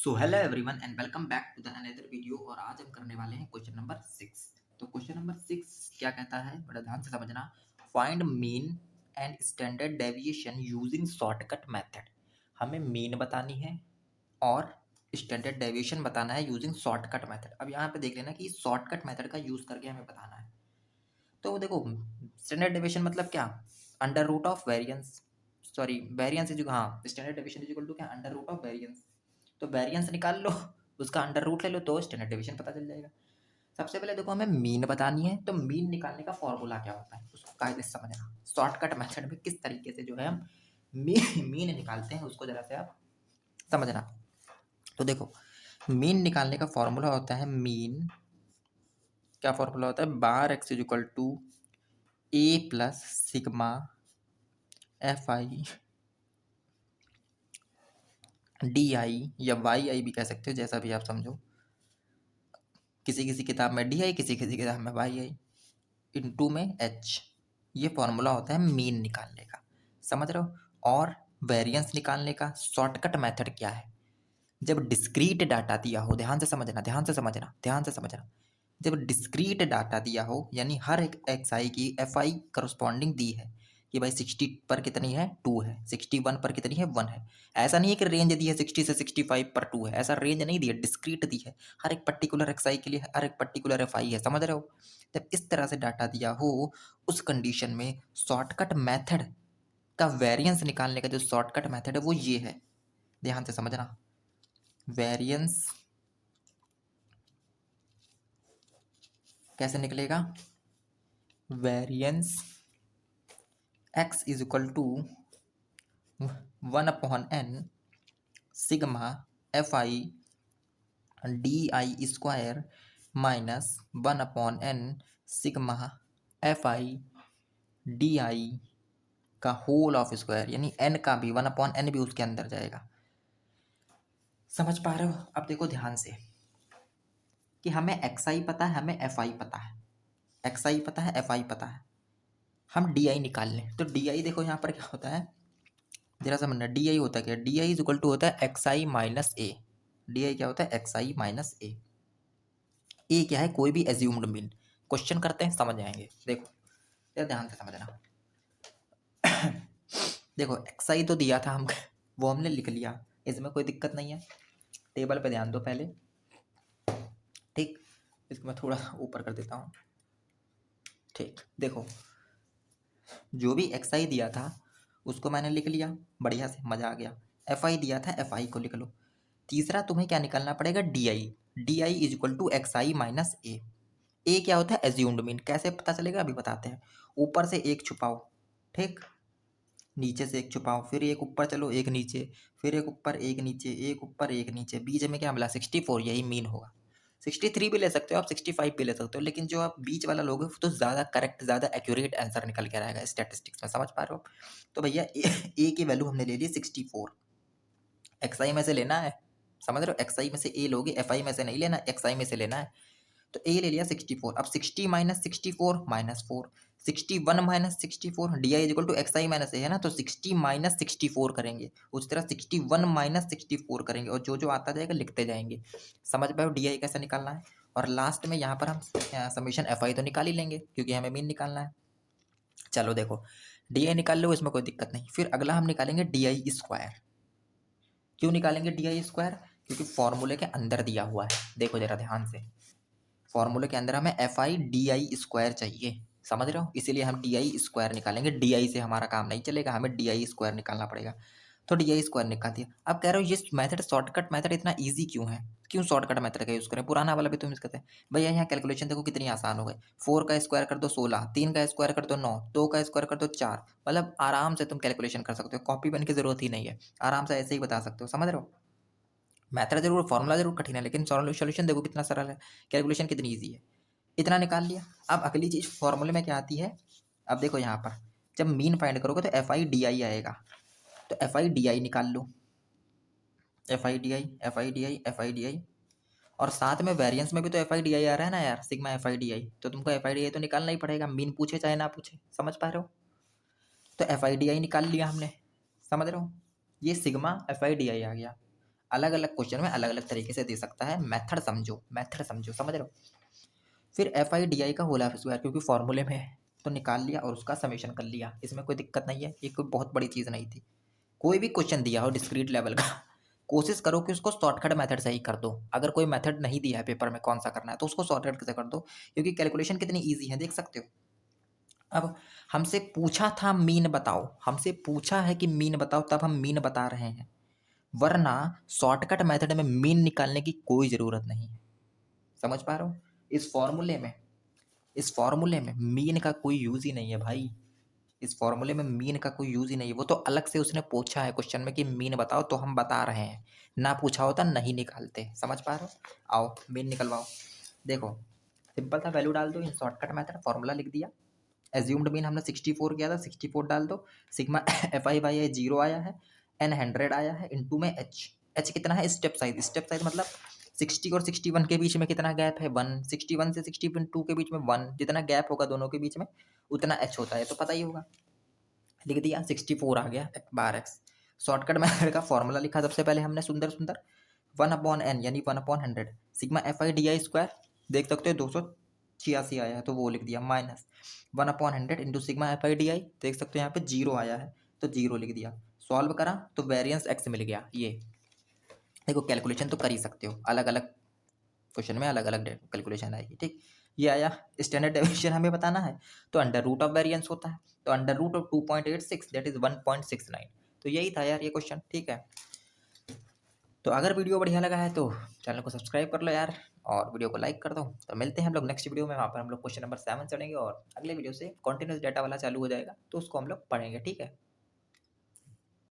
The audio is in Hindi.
So hello everyone and welcome back to the another video. और आज हम करने वाले हैं क्वेश्चन नंबर 6। तो क्वेश्चन नंबर 6 क्या कहता है, बड़ा ध्यान से समझना। Find mean and standard deviation using shortcut method. हमें मीन बतानी है और स्टैंडर्ड डेविएशन बताना है यूजिंग शॉर्टकट मेथड। अब यहाँ पे देख लेना कि शॉर्टकट मेथड का यूज करके हमें बताना है। तो देखो, स्टैंडर्ड डेविएशन मतलब क्या, under root of variance, sorry variance is, हाँ standard deviation is equal to क्या, अंडर रूट ऑफ वेरियंस। तो वेरियंस निकाल लो, उसका अंडर रूट ले लो तो स्टैंडर्ड डेविएशन पता चल जाएगा। सबसे पहले देखो, हमें मीन बतानी है, तो मीन निकालने का फॉर्मूला क्या होता है उसको कायदे से समझना। शॉर्टकट मेथड में किस तरीके से जो है हम मीन निकालते हैं उसको जरा से आप समझना। तो देखो, मीन निकालने का फॉर्मूला होता है, मीन क्या फॉर्मूला होता है, bar X is equal to A plus sigma F I D I, या वाई आई भी कह सकते हो, जैसा भी आप समझो। किसी किसी किताब में डी आई, किसी किसी किताब में वाई आई, इंटू में एच। ये फॉर्मूला होता है मीन निकालने का, समझ रहे हो। और वेरिएंस निकालने का शॉर्टकट मेथड क्या है, जब डिस्क्रीट डाटा दिया हो, ध्यान से समझना, ध्यान से समझना, ध्यान से समझना। जब डिस्क्रीट डाटा दिया हो, यानी हर एक एक्स आई की एफ आई करस्पॉन्डिंग दी है कि भाई 60 पर कितनी है, 2 है, 61 पर कितनी है, 1 है। ऐसा नहीं है कि रेंज दी है 60 से 65 पर 2 है, ऐसा रेंज नहीं दी है, डिस्क्रीट दी है। हर एक पर्टिकुलर एक्स आई के लिए हर एक पर्टिकुलर एफ आई है, समझ रहे हो। जब इस तरह से डाटा दिया हो, उस कंडीशन में शॉर्टकट मेथड का वेरिएंस निकालने का जो शॉर्टकट मेथड है वो ये है, ध्यान से समझना। वेरिएंस कैसे निकलेगा, variance x is equal to 1/n sigma F I D i square minus 1/n sigma F I D i का होल ऑफ स्क्वायर, यानी n का भी 1/n भी उसके अंदर जाएगा। समझ पा रहे हो। अब देखो ध्यान से कि हमें एक्स आई पता है, हमें एफ आई पता है, एक्स आई पता है, एफ आई पता है। हम डी आई निकाल लें, तो डी आई देखो यहाँ पर क्या होता है, जरा समझना। डी आई होता है क्या, d I is equal to होता है x I minus a. D i क्या होता है, x I minus A. A क्या है, कोई भी एज्यूम्ड मीन। क्वेश्चन करते हैं, समझ आएंगे। देखो यार, ध्यान से समझना। देखो एक्स आई तो दिया था हम वो हमने लिख लिया, इसमें कोई दिक्कत नहीं है। टेबल पे ध्यान दो पहले, ठीक। इसको मैं थोड़ा ऊपर कर देता हूँ, ठीक। देखो, जो भी एक्स आई दिया था उसको मैंने लिख लिया, बढ़िया से, मज़ा आ गया। एफ आई दिया था, एफ आई को लिख लो। तीसरा तुम्हें क्या निकालना पड़ेगा, D I. D I is equal to X I minus A. A क्या होता है, एज्यूम्ड मीन। कैसे पता चलेगा अभी बताते हैं। ऊपर से एक छुपाओ, ठीक, नीचे से एक छुपाओ, फिर एक ऊपर चलो, एक नीचे, फिर एक ऊपर, एक नीचे, एक ऊपर, एक नीचे, बीच में क्या मिला, 64। यही मीन होगा। 63 भी ले सकते हो आप, 65 भी ले सकते हो, लेकिन जो आप बीच वाला लोगे वो तो ज़्यादा करेक्ट, ज़्यादा एक्यूरेट आंसर निकल के आएगा स्टैटिस्टिक्स में, समझ पा रहे हो। तो भैया ए की वैल्यू हमने ले ली 64। एक्स आई में से लेना है, समझ रहे हो। एक्स आई में से ए लोगे, एफ आई में से नहीं लेना, एक्स आई में से लेना है। तो ए ले लिया 64। अब 60 minus 64 minus 4, 61 minus 64, D I equal to X I minus A है ना, तो 60 माइनस 64 करेंगे, उस तरह 61 माइनस 64 करेंगे, और जो जो आता जाएगा लिखते जाएंगे। समझ पाए डी आई कैसे निकालना है। और लास्ट में यहाँ पर हम समीशन एफ आई तो निकाल ही लेंगे, क्योंकि हमें मीन निकालना है। चलो देखो, डी आई निकाल लो, इसमें कोई दिक्कत नहीं। फिर अगला हम निकालेंगे डी आई स्क्वायर। क्यों निकालेंगे डी आई स्क्वायर, क्योंकि फॉर्मूले के अंदर दिया हुआ है। देखो जरा ध्यान से, फॉर्मूले के अंदर हमें F I D i square चाहिए, समझ रहे हो, इसीलिए हम डी आई स्क्वायर निकालेंगे। डी आई से हमारा काम नहीं चलेगा, हमें डी आई स्क्वायर निकालना पड़ेगा। तो डी आई स्क्वायर निकाल दिया। अब कह रहे हो ये मेथड, शॉर्टकट मेथड इतना ईजी क्यों है, क्यों शॉर्टकट मेथड का यूज़ करें, पुराना वाला भी तुम यूज़ करते हैं। भैया यहाँ कैलकुलेशन देखो कितनी आसान हो गई। 4 का स्क्वायर कर दो 16, 3 का स्क्वायर कर दो 9, 2 का स्क्वायर कर दो 4, मतलब आराम से तुम कैलकुलेशन कर सकते हो। कॉपी पेन की जरूरत ही नहीं है, आराम से ऐसे ही बता सकते हो, समझ रहे हो। मैथड जरूर, फॉर्मूला जरूर कठिन है, लेकिन सॉल्यूशन देखो कितना सरल है, कैलकुलेशन कितनी ईजी है। इतना निकाल लिया। अब अगली चीज़ फॉर्मूले में क्या आती है, अब देखो यहाँ पर जब मीन फाइंड करोगे तो एफ आई डी आई आएगा, तो एफ आई डी आई निकाल लो। F I D I, F I D I, F I D I, और साथ में वेरिएंस में भी तो एफ आई डी आई आ रहा है ना यार, sigma F I D I, तो तुमको एफ आई डी आई तो निकालना ही पड़ेगा, मीन पूछे चाहे ना पूछे, समझ पा रहे हो। तो एफ आई डी आई निकाल लिया हमने, समझ रहे हो। ये sigma F I D I आ गया। अलग अलग क्वेश्चन में अलग अलग तरीके से दे सकता है। मेथड समझो, मेथड समझो, समझ रहे हो। फिर एफ आई डी आई का होल स्क्वायर, क्योंकि फॉर्मूले में है तो निकाल लिया और उसका समेशन कर लिया, इसमें कोई दिक्कत नहीं है, ये कोई बहुत बड़ी चीज़ नहीं थी। कोई भी क्वेश्चन दिया हो डिस्क्रीट लेवल का, कोशिश करो कि उसको शॉर्टकट मेथड से ही कर दो। अगर कोई मेथड नहीं दिया है पेपर में कौन सा करना है तो उसको शॉर्टकट से कर दो, क्योंकि कैलकुलेशन कितनी ईजी है देख सकते हो। अब हमसे पूछा था मीन बताओ, हमसे पूछा है कि मीन बताओ, तब हम मीन बता रहे हैं, वरना शॉर्टकट मेथड में मीन निकालने की कोई ज़रूरत नहीं है। समझ पा रहे हो। इस फॉर्मूले में मीन का कोई यूज़ ही नहीं है भाई। इस फॉर्मूले में मीन का कोई यूज़ ही नहीं है। वो तो अलग से उसने पूछा है क्वेश्चन में कि मीन बताओ, तो हम बता रहे हैं। ना पूछा होता नहीं निकालते। समझ पा रहे हो। आओ मीन निकलवाओ। देखो सिंपल सा वैल्यू डाल दो, इन शॉर्टकट मेथड फॉर्मूला लिख दिया। एज्यूम्ड मीन हमने 64 किया था, 64 डाल दो। सिग्मा एफ आई बाई 0 आया है, एन 100 आया है, इनटू में एच कितना है, स्टेप साइज। स्टेप साइज मतलब 60 और 61 के बीच में कितना गैप है, 1। 61 से 62 के बीच में 1, जितना गैप होगा दोनों के बीच में उतना एच होता है, तो पता ही होगा। लिख दिया, 64 आ गया बार एक्स। शॉर्टकट मेथड का फॉर्मूला लिखा सबसे पहले हमने, सुंदर सुंदर, 1/n यानी 1/100 sigma F I D i square, देख सकते हो 286 आया है तो वो लिख दिया, minus 1/100 into sigma F I D I, देख सकते हो यहाँ पे 0 आया है तो 0 लिख दिया। सॉल्व करा तो वेरिएंस एक्स मिल गया। ये देखो कैलकुलेशन तो कर ही सकते हो, अलग अलग क्वेश्चन में अलग अलग कैलकुलेशन आएगी, ठीक। ये आया स्टैंडर्ड डेविएशन हमें बताना है, तो अंडर रूट ऑफ वेरिएंस होता है, तो under root of 2.86 that is 1.69। तो यही था यार ये क्वेश्चन, ठीक है। तो अगर वीडियो बढ़िया लगा है तो चैनल को सब्सक्राइब कर लो यार, और वीडियो को लाइक कर दो। तो मिलते हैं हम लोग नेक्स्ट वीडियो में, वहाँ पर हम लोग क्वेश्चन नंबर 7 चलेंगे और अगले वीडियो से कॉन्टिन्यूस डाटा वाला चालू हो जाएगा, तो उसको हम लोग पढ़ेंगे, ठीक है।